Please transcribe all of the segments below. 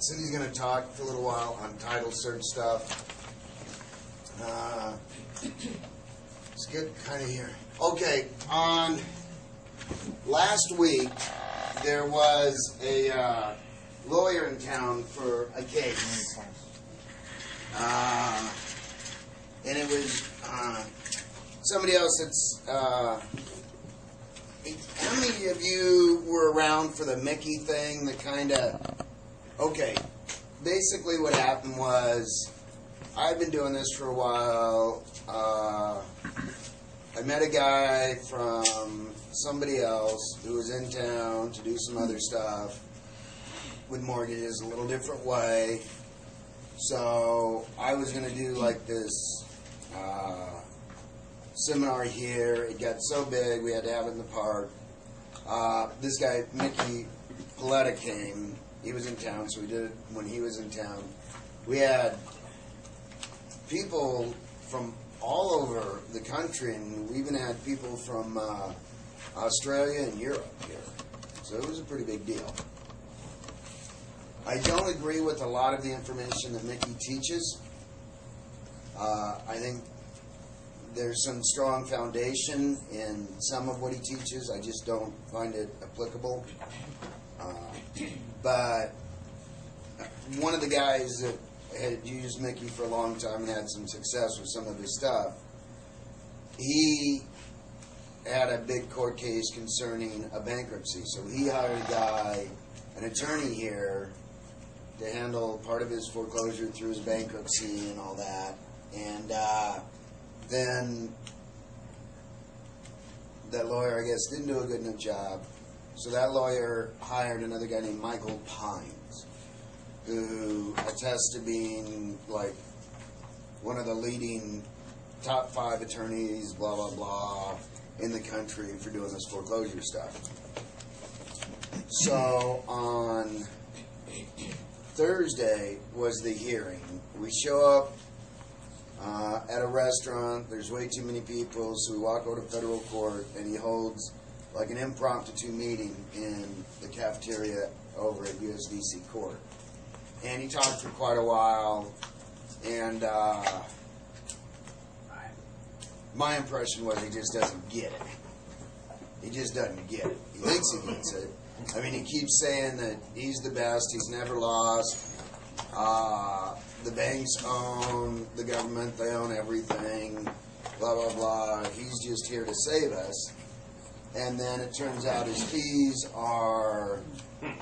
Cindy's going to talk for a little while on title search stuff. Let's get kind of here. Okay, on last week, there was a lawyer in town for a case. And it was somebody else that's... how many of you were around for the Mickey thing? The kind of... Okay, basically what happened was, I've been doing this for a while. I met a guy from somebody else who was in town to do some other stuff with mortgages a little different way. So I was going to do like this seminar here. It got so big we had to have it in the park. This guy, Mickey Paletta, came. He was in town, so we did it when he was in town. We had people from all over the country, and we even had people from Australia and Europe here. So it was a pretty big deal. I don't agree with a lot of the information that Mickey teaches. I think there's some strong foundation in some of what he teaches. I just don't find it applicable. But one of the guys that had used Mickey for a long time and had some success with some of his stuff, he had a big court case concerning a bankruptcy. So he hired a guy, an attorney here, to handle part of his foreclosure through his bankruptcy and all that. And then that lawyer, I guess, didn't do a good enough job. So that lawyer hired another guy named Michael Pines, who attests to being like one of the leading top 5 attorneys, blah, blah, blah, in the country for doing this foreclosure stuff. So on Thursday was the hearing. We show up at a restaurant. There's way too many people, so we walk over to federal court, and he holds like an impromptu meeting in the cafeteria over at USDC Court. And he talked for quite a while, and my impression was he just doesn't get it. He just doesn't get it. He thinks he gets it. I mean, he keeps saying that he's the best, he's never lost. The banks own the government, they own everything, blah, blah, blah. He's just here to save us. And then it turns out his fees are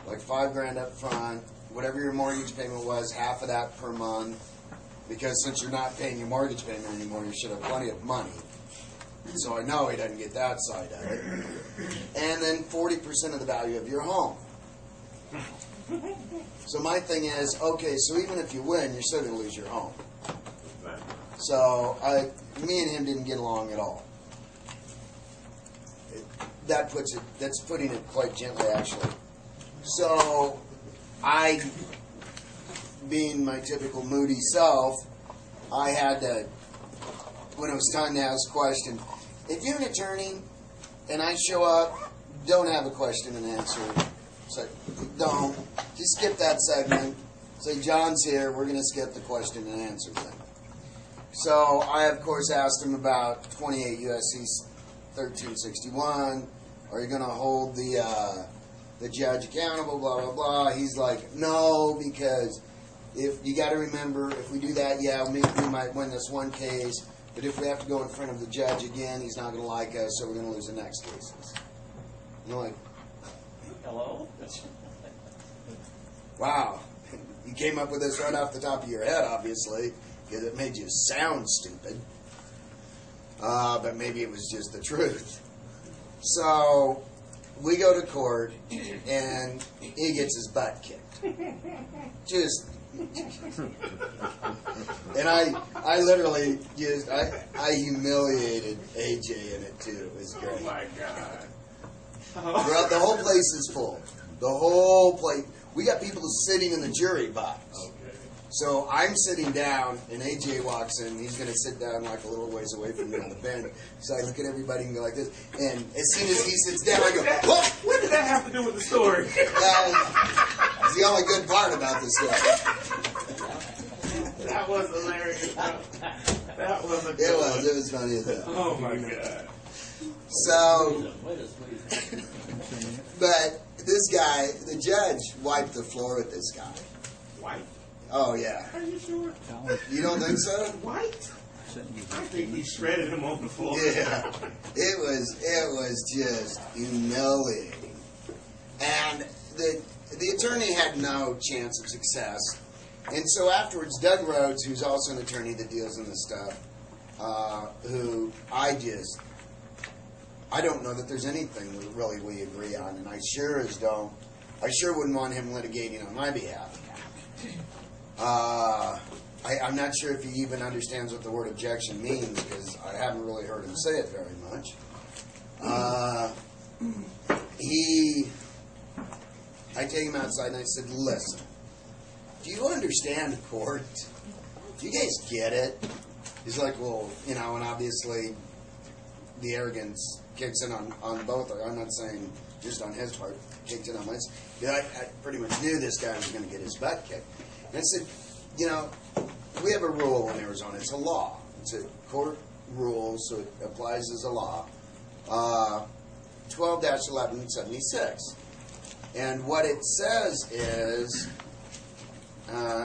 like $5,000 up front. Whatever your mortgage payment was, half of that per month. Because since you're not paying your mortgage payment anymore, you should have plenty of money. So I know he doesn't get that side of it. And then 40% of the value of your home. So my thing is, okay, so even if you win, you're still going to lose your home. So me and him didn't get along at all. That's putting it quite gently, actually. So I, being my typical moody self, I had to, when it was time to ask a question, if you're an attorney and I show up, don't have a question and answer. So don't. Just skip that segment. Say, John's here, we're going to skip the question and answer thing. So I, of course, asked him about 28 U.S.C. 1361. Are you going to hold the judge accountable, blah, blah, blah. He's like, no, because if you got to remember, if we do that, yeah, maybe we might win this one case, but if we have to go in front of the judge again, he's not going to like us, so we're going to lose the next cases. And you're like, hello? Wow. You came up with this right off the top of your head, obviously, because it made you sound stupid. But maybe it was just the truth. So we go to court, and he gets his butt kicked. Just, and I literally just, I humiliated AJ in it too. It was great. Oh my God. The whole place is full. The whole place. We got people sitting in the jury box. Okay. So I'm sitting down, and AJ walks in. He's going to sit down like a little ways away from me on the bench. So I look at everybody and go like this. And as soon as he sits down, I go, "What? What did that have to do with the story?" He's the only good part about this guy. That was hilarious. That was a good It one. was funny as hell. Oh my god. So, but this guy, the judge wiped the floor with this guy. White? Oh yeah. Are you sure? You don't think so? White? I think he shredded him on the floor. Yeah. It was just humiliating. And the attorney had no chance of success. And so afterwards, Doug Rhodes, who's also an attorney that deals in this stuff, who I don't know that there's anything we agree on, and I sure wouldn't want him litigating on my behalf. I'm not sure if he even understands what the word objection means, because I haven't really heard him say it very much. I take him outside and I said, listen, do you understand court? Do you guys get it? He's like, well, and obviously the arrogance kicks in on both. I'm not saying just on his part, kicked in on mine. I pretty much knew this guy was going to get his butt kicked. And I said, we have a rule in Arizona. It's a law. It's a court rule, so it applies as a law. 12-1176. And what it says is,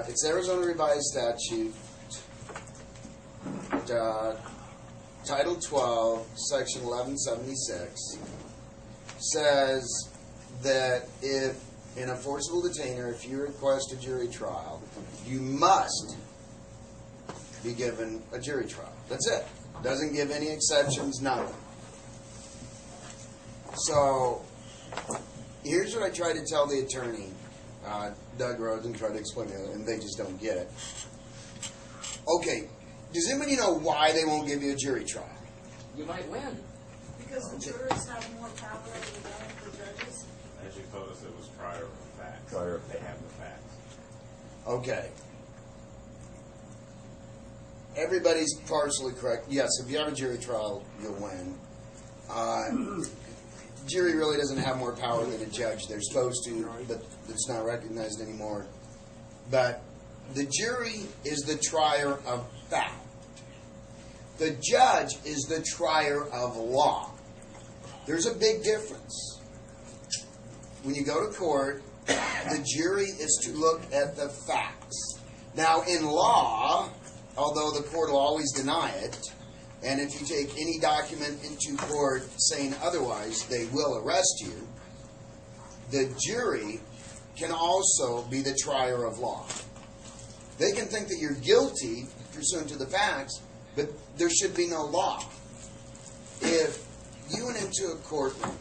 it's Arizona Revised Statute, Title 12, Section 1176, says that if in a forcible detainer, if you request a jury trial, you must be given a jury trial. That's it. Doesn't give any exceptions, nothing. So, here's what I try to tell the attorney, Doug Rhodes, and try to explain it, and they just don't get it. Okay, does anybody know why they won't give you a jury trial? You might win. Because the jurors have more power over the judges. As you told us, it was prior to facts. They have the facts. Okay. Everybody's partially correct. Yes, if you have a jury trial, you'll win. Jury really doesn't have more power than a judge. They're supposed to, but it's not recognized anymore. But the jury is the trier of fact. The judge is the trier of law. There's a big difference. When you go to court, the jury is to look at the facts. Now, in law, although the court will always deny it, and if you take any document into court saying otherwise, they will arrest you, the jury can also be the trier of law. They can think that you're guilty pursuant to the facts, but there should be no law. If you went into a courtroom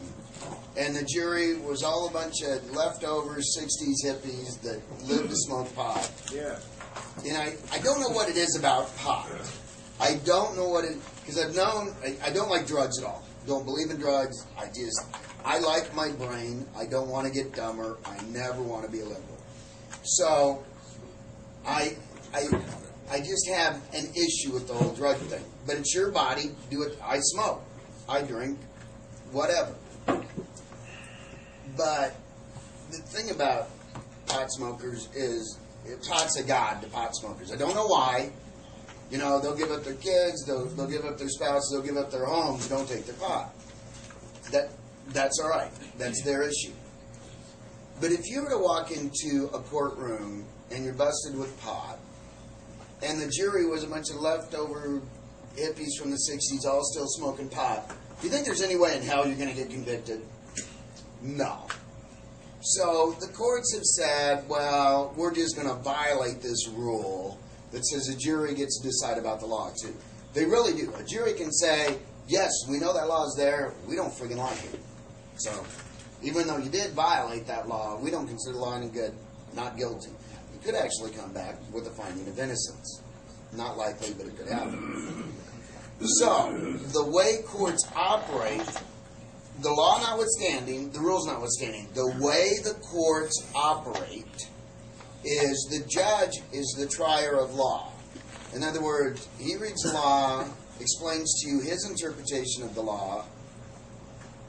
and the jury was all a bunch of leftover 60s hippies that lived to smoke pot, Yeah. and I don't know what it is about pot. I don't know what it, because I don't like drugs at all. Don't believe in drugs. I like my brain. I don't want to get dumber. I never want to be a liberal. So, I just have an issue with the whole drug thing. But it's your body. Do it. I smoke. I drink. Whatever. But the thing about pot smokers is pot's a god to pot smokers. I don't know why. They'll give up their kids, they'll give up their spouses, they'll give up their homes, don't take their pot. That's all right. That's their issue. But if you were to walk into a courtroom and you're busted with pot, and the jury was a bunch of leftover hippies from the 60s all still smoking pot, do you think there's any way in hell you're going to get convicted? No. So the courts have said, well, we're just going to violate this rule that says a jury gets to decide about the law too. They really do. A jury can say, yes, we know that law is there, we don't friggin' like it. So, even though you did violate that law, we don't consider the law any good, not guilty. You could actually come back with a finding of innocence. Not likely, but it could happen. So, the way courts operate, the law notwithstanding, the rules notwithstanding, the way the courts operate is the judge is the trier of law. In other words, he reads the law, explains to you his interpretation of the law,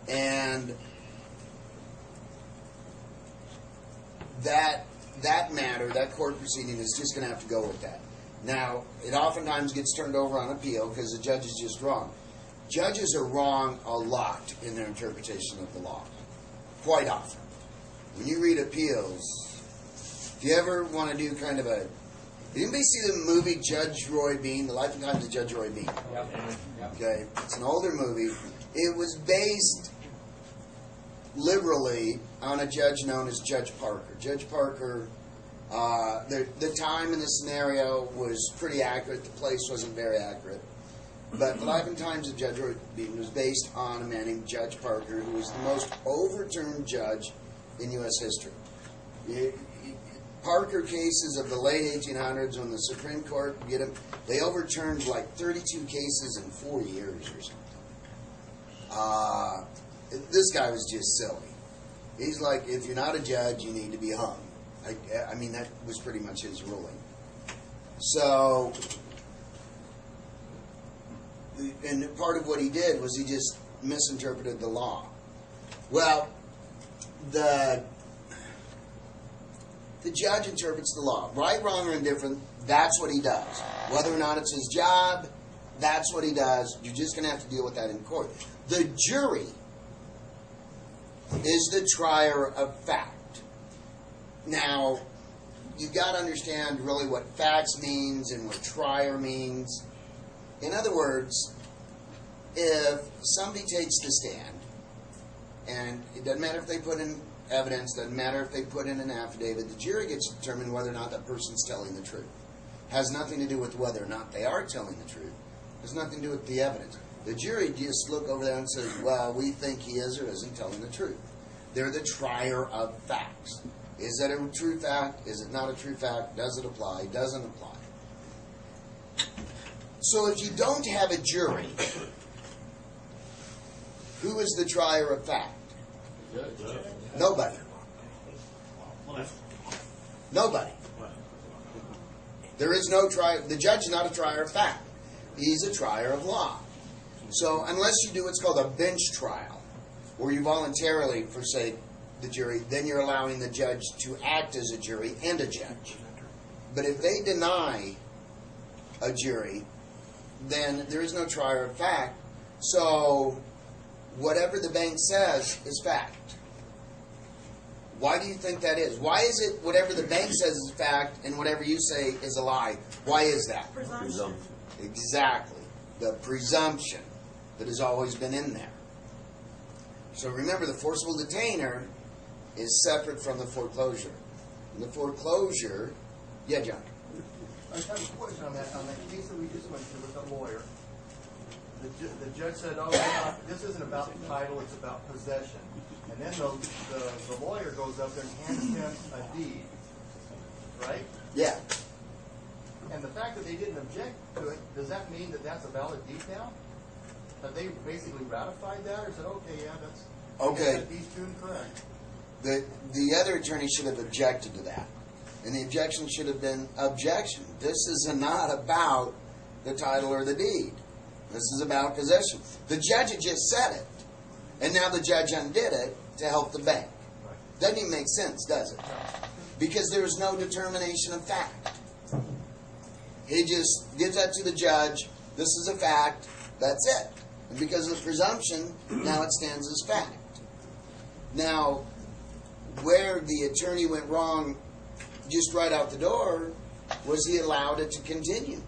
and that that matter, that court proceeding is just going to have to go with that. Now, it oftentimes gets turned over on appeal because the judge is just wrong. Judges are wrong a lot in their interpretation of the law. Quite often. When you read appeals, if you ever want to do kind of a... Did anybody see the movie Judge Roy Bean, The Life and Times of Judge Roy Bean? Yep. Okay, it's an older movie. It was based liberally on a judge known as Judge Parker. Judge Parker, the time in the scenario was pretty accurate. The place wasn't very accurate. But The Life and Times of Judge Roy Bean was based on a man named Judge Parker, who was the most overturned judge in U.S. history. Parker cases of the late 1800s, when the Supreme Court get them, they overturned like 32 cases in 4 years or something. This guy was just silly. He's like, if you're not a judge, you need to be hung. I mean, that was pretty much his ruling. So, and part of what he did was he just misinterpreted the law. Well, the judge interprets the law. Right, wrong, or indifferent, that's what he does. Whether or not it's his job, that's what he does. You're just going to have to deal with that in court. The jury is the trier of fact. Now, you've got to understand really what facts means and what trier means. In other words, if somebody takes the stand, and it doesn't matter if they put in evidence, doesn't matter if they put in an affidavit, the jury gets to determine whether or not that person's telling the truth. Has nothing to do with whether or not they are telling the truth. Has nothing to do with the evidence. The jury just look over there and says, well, we think he is or isn't telling the truth. They're the trier of facts. Is that a true fact? Is it not a true fact? Does it apply? Doesn't apply? So if you don't have a jury, who is the trier of fact? Nobody. Nobody. There is no trier. The judge is not a trier of fact. He's a trier of law. So unless you do what's called a bench trial, where you voluntarily forsake the jury, then you're allowing the judge to act as a jury and a judge. But if they deny a jury, then there is no trier of fact. So whatever the bank says is fact. Why do you think that is? Why is it whatever the bank says is fact and whatever you say is a lie? Why is that? Presumption. Exactly. The presumption that has always been in there. So remember, the forcible detainer is separate from the foreclosure. And the foreclosure... Yeah, John. I have a question on that case that we just went through with the lawyer. The judge said, oh, this isn't about the title, it's about possession. And then the lawyer goes up there and hands him a deed. Right? Yeah. And the fact that they didn't object to it, does that mean that that's a valid deed now? Have they basically ratified that or said, okay, yeah, that's... Okay. That deed's tuned correct? The other attorney should have objected to that. And the objection should have been, objection. This is not about the title or the deed. This is about possession. The judge had just said it. And now the judge undid it to help the bank. Right. Doesn't even make sense, does it? Because there is no determination of fact. He just gives that to the judge. This is a fact. That's it. And because of the presumption, now it stands as fact. Now, where the attorney went wrong just right out the door was he allowed it to continue.